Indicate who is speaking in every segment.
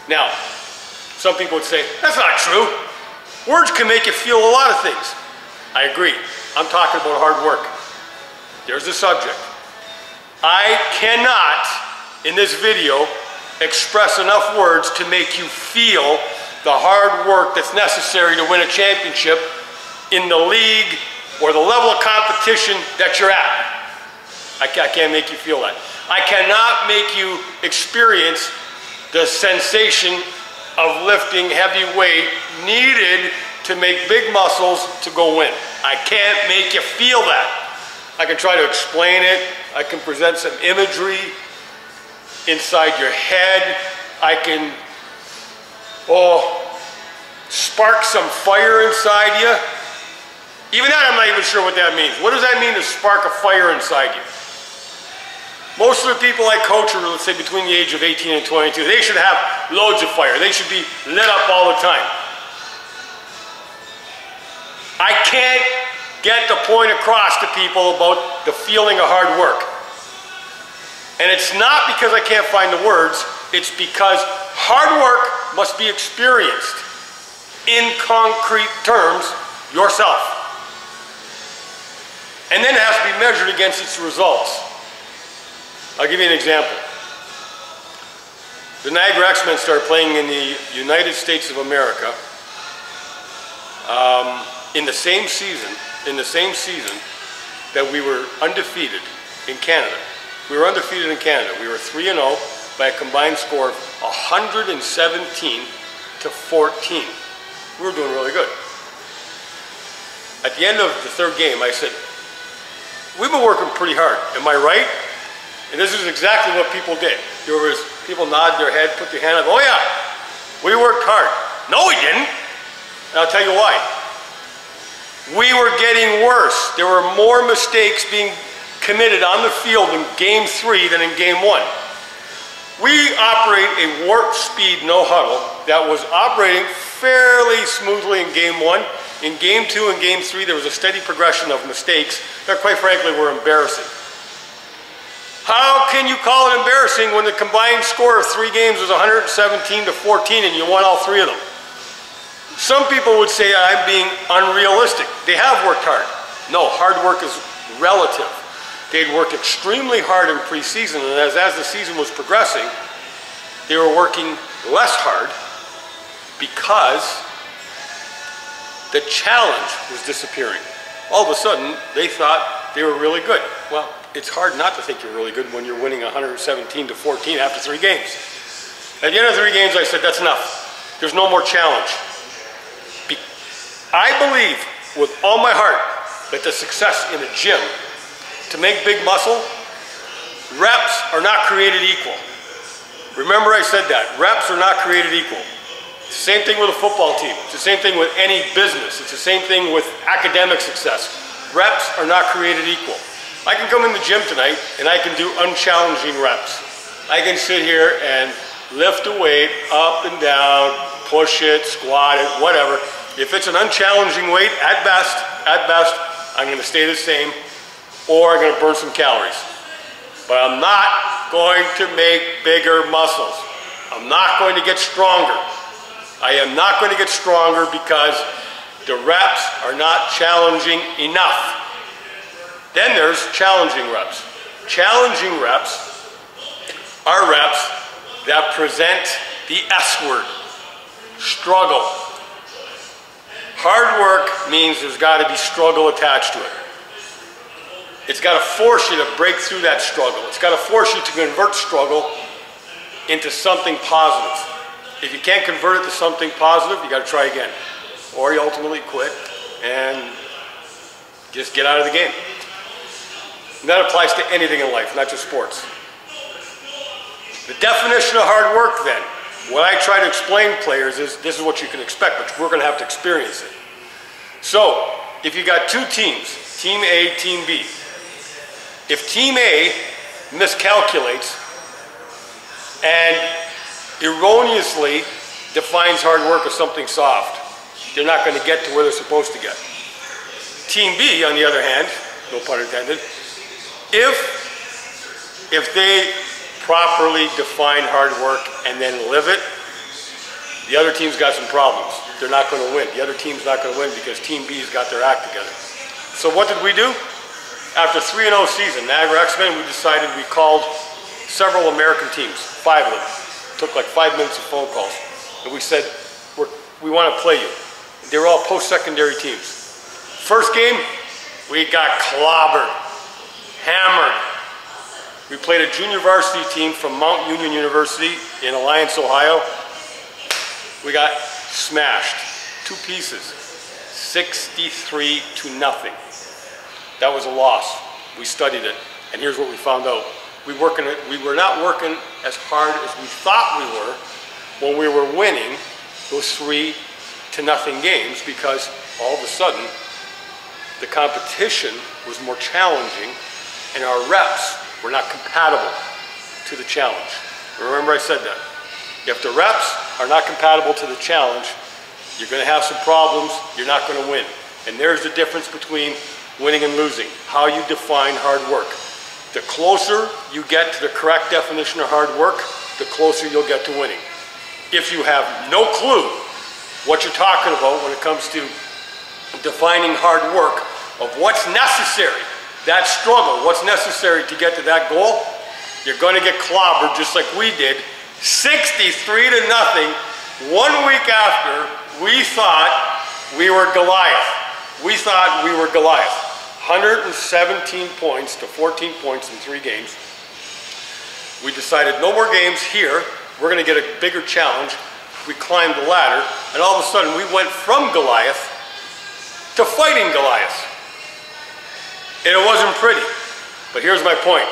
Speaker 1: Now, some people would say, that's not true. Words can make you feel a lot of things. I agree. I'm talking about hard work. There's the subject. I cannot, in this video, express enough words to make you feel the hard work that's necessary to win a championship in the league or the level of competition that you're at. I can't make you feel that. I cannot make you experience the sensation of lifting heavy weight needed to make big muscles to go win. I can't make you feel that. I can try to explain it. I can present some imagery inside your head. I can, spark some fire inside you. Even that, I'm not even sure what that means. What does that mean to spark a fire inside you? Most of the people I coach are, let's say, between the age of 18 and 22. They should have loads of fire. They should be lit up all the time. I can't get the point across to people about the feeling of hard work. And it's not because I can't find the words. It's because hard work must be experienced in concrete terms yourself. And then it has to be measured against its results. I'll give you an example. The Niagara X-Men started playing in the United States of America in the same season that we were undefeated in Canada. We were undefeated in Canada. We were 3-0 by a combined score of 117 to 14. We were doing really good. At the end of the third game, I said, we've been working pretty hard. Am I right? And this is exactly what people did. There was people nod their head, put their hand up. Oh yeah, we worked hard. No, we didn't. And I'll tell you why. We were getting worse. There were more mistakes being committed on the field in Game 3 than in Game 1. We operate a warp speed no huddle that was operating fairly smoothly in Game 1. In Game 2 and Game 3, there was a steady progression of mistakes that, quite frankly, were embarrassing. How can you call it embarrassing when the combined score of 3 games was 117 to 14 and you won all 3 of them? Some people would say I'm being unrealistic. They have worked hard. No, hard work is relative. They'd worked extremely hard in preseason, and as the season was progressing, they were working less hard because the challenge was disappearing. All of a sudden, they thought they were really good. Well, it's hard not to think you're really good when you're winning 117 to 14 after 3 games. At the end of 3 games, I said, that's enough. There's no more challenge. I believe with all my heart that the success in the gym, to make big muscle, reps are not created equal. Remember I said that. Reps are not created equal. It's the same thing with a football team. It's the same thing with any business. It's the same thing with academic success. Reps are not created equal. I can come in the gym tonight and I can do unchallenging reps. I can sit here and lift a weight up and down, push it, squat it, whatever. If it's an unchallenging weight, at best, I'm going to stay the same, or I'm going to burn some calories. But I'm not going to make bigger muscles. I'm not going to get stronger. I am not going to get stronger because the reps are not challenging enough. Then there's challenging reps. Challenging reps are reps that present the S word, struggle. Hard work means there's got to be struggle attached to it. It's got to force you to break through that struggle. It's got to force you to convert struggle into something positive. If you can't convert it to something positive, you got to try again. Or you ultimately quit and just get out of the game. And that applies to anything in life, not just sports. The definition of hard work then, what I try to explain to players is this is what you can expect, but we're going to have to experience it. So, if you got 2 teams, Team A, Team B, if Team A miscalculates and erroneously defines hard work as something soft, they're not going to get to where they're supposed to get. Team B, on the other hand, no pun intended, if they properly define hard work and then live it, The other team's got some problems. They're not going to win. The other team's not going to win because Team B's got their act together. So what did we do? After 3-0 season, Niagara X-Men, we decided we called several American teams, 5 of them. It took like 5 minutes of phone calls. And we said, we want to play you. They were all post-secondary teams. First game, we got clobbered, hammered. We played a junior varsity team from Mount Union University in Alliance, Ohio. We got smashed, 2 pieces, 63-0. That was a loss. We studied it, and here's what we found out. We were not working as hard as we thought we were when we were winning those 3-0 games, because all of a sudden the competition was more challenging and our reps were not compatible to the challenge. Remember I said that. If the reps are not compatible to the challenge, you're going to have some problems, you're not going to win. And there's the difference between winning and losing, how you define hard work. The closer you get to the correct definition of hard work, the closer you'll get to winning. If you have no clue what you're talking about when it comes to defining hard work, of what's necessary, that struggle, what's necessary to get to that goal, you're going to get clobbered just like we did, 63-0, 1 week after we thought we were Goliath. We thought we were Goliath. 117 points to 14 points in 3 games. We decided no more games here. We're going to get a bigger challenge. We climbed the ladder, and all of a sudden we went from Goliath to fighting Goliath. And it wasn't pretty, but here's my point.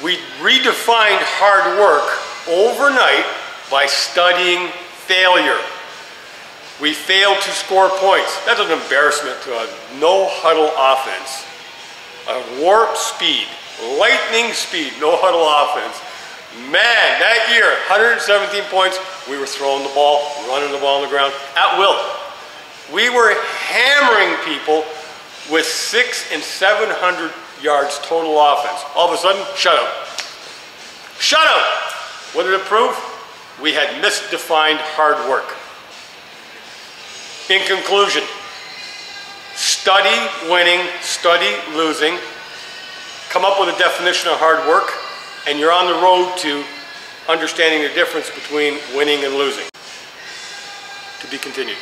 Speaker 1: We redefined hard work overnight by studying failure. We failed to score points. That's an embarrassment to a no-huddle offense. A warp speed, lightning speed, no-huddle offense. Man, that year, 117 points, we were throwing the ball, running the ball on the ground at will. We were hammering people with 600 and 700 yards total offense. All of a sudden, shutout. Shutout! What did it prove? We had misdefined hard work. In conclusion, study winning, study losing, come up with a definition of hard work, and you're on the road to understanding the difference between winning and losing. To be continued.